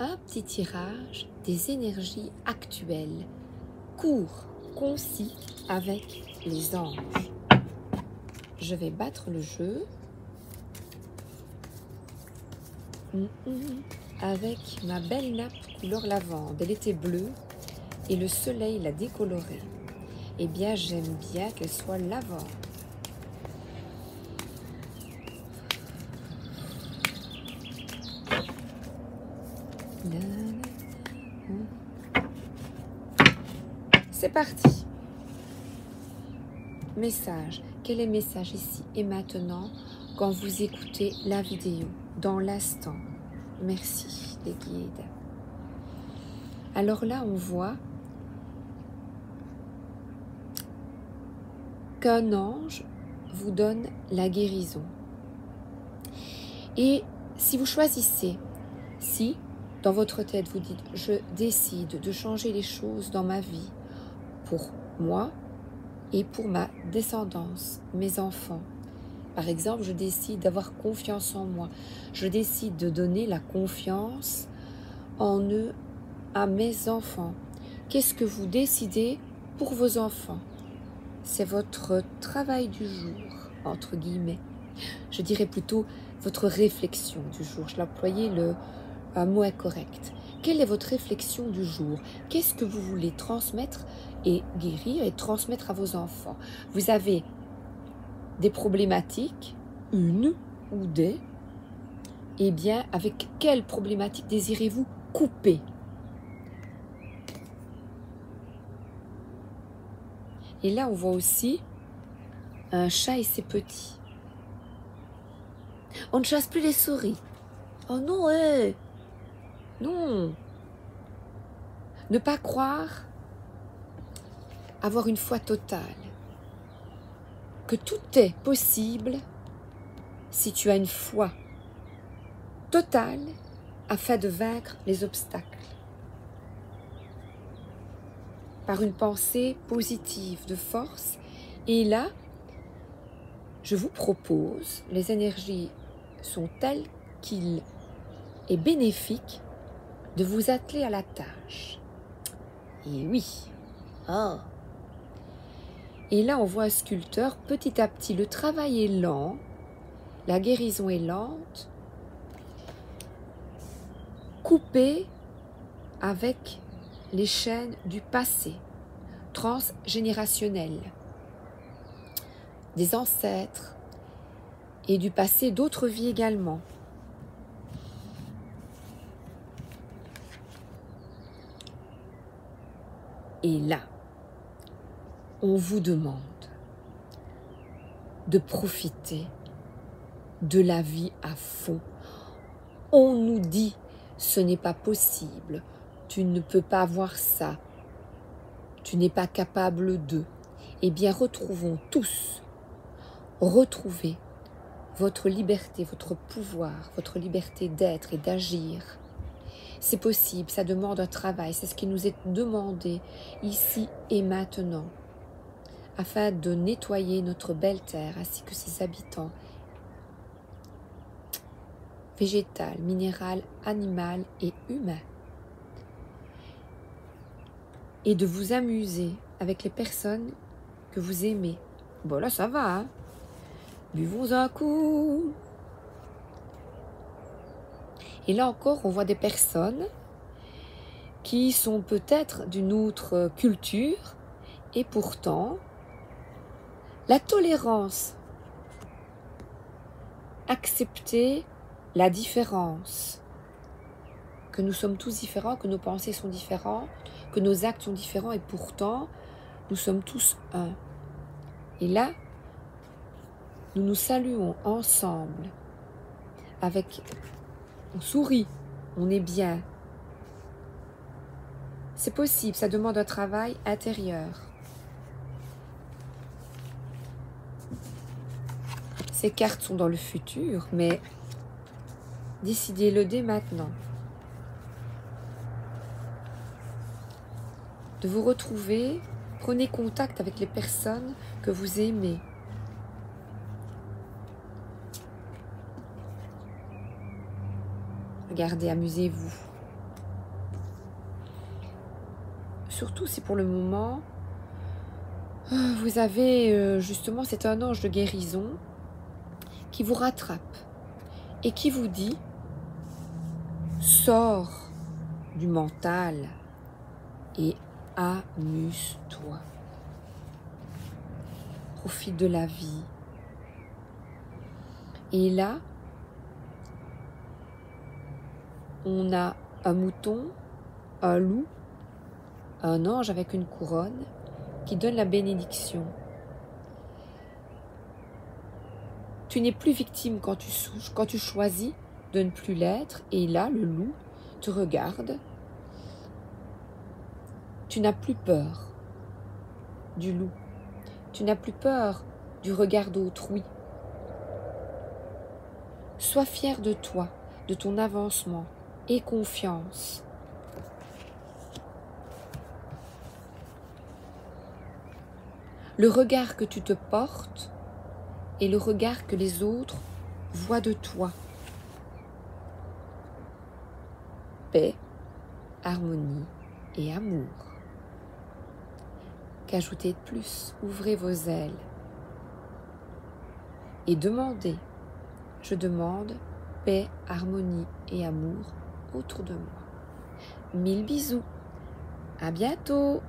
un petit tirage des énergies actuelles, court, concis, avec les anges. Je vais battre le jeu avec ma belle nappe couleur lavande. Elle était bleue et le soleil l'a décolorée. Eh bien, j'aime bien qu'elle soit lavande. C'est parti. Message. Quel est le message ici et maintenant quand vous écoutez la vidéo, dans l'instant? Merci les guides. Alors là, on voit qu'un ange vous donne la guérison. Et si vous choisissez, si dans votre tête vous dites « je décide de changer les choses dans ma vie pour moi et pour ma descendance, mes enfants », par exemple, je décide d'avoir confiance en moi, je décide de donner la confiance en eux à mes enfants. Qu'est-ce que vous décidez pour vos enfants? C'est votre travail du jour, entre guillemets. Je dirais plutôt votre réflexion du jour. Je l'ai employé, un mot incorrect. Quelle est votre réflexion du jour? Qu'est-ce que vous voulez transmettre et guérir et transmettre à vos enfants? Vous avez des problématiques, une ou des, eh bien, avec quelle problématique désirez-vous couper? Et là, on voit aussi un chat et ses petits. On ne chasse plus les souris. Oh non, non. Ne pas croire, avoir une foi totale, que tout est possible si tu as une foi totale afin de vaincre les obstacles. Par une pensée positive de force. Et là, je vous propose, les énergies sont telles qu'il est bénéfique de vous atteler à la tâche. Et oui. Oh. Et là, on voit un sculpteur, petit à petit, le travail est lent, la guérison est lente, coupé avec les chaînes du passé, transgénérationnel, des ancêtres et du passé d'autres vies également. Et là, on vous demande de profiter de la vie à fond. On nous dit, ce n'est pas possible, tu ne peux pas avoir ça, tu n'es pas capable de. Eh bien, retrouvons tous, retrouvez votre liberté, votre pouvoir, votre liberté d'être et d'agir. C'est possible, ça demande un travail, c'est ce qui nous est demandé ici et maintenant, afin de nettoyer notre belle terre ainsi que ses habitants, végétal, minéral, animal et humain, et de vous amuser avec les personnes que vous aimez. Bon là ça va, hein? Buvons un coup. Et là encore, on voit des personnes qui sont peut-être d'une autre culture et pourtant, la tolérance, accepter la différence, que nous sommes tous différents, que nos pensées sont différentes, que nos actes sont différents et pourtant, nous sommes tous un. Et là, nous nous saluons ensemble avec... On sourit, on est bien. C'est possible, ça demande un travail intérieur. Ces cartes sont dans le futur, mais décidez-le dès maintenant. De vous retrouver, prenez contact avec les personnes que vous aimez. Regardez, amusez-vous. surtout si pour le moment, vous avez justement, c'est un ange de guérison qui vous rattrape et qui vous dit, sors du mental et amuse-toi. Profite de la vie. Et là, on a un mouton, un loup, un ange avec une couronne qui donne la bénédiction. Tu n'es plus victime quand tu choisis de ne plus l'être. Et là, le loup te regarde. Tu n'as plus peur du loup. Tu n'as plus peur du regard d'autrui. Sois fier de toi, de ton avancement. Aie confiance. Le regard que tu te portes et le regard que les autres voient de toi. Paix, harmonie et amour. Qu'ajouter de plus? Ouvrez vos ailes et demandez. Je demande paix, harmonie et amour autour de moi. 1000 bisous. À bientôt.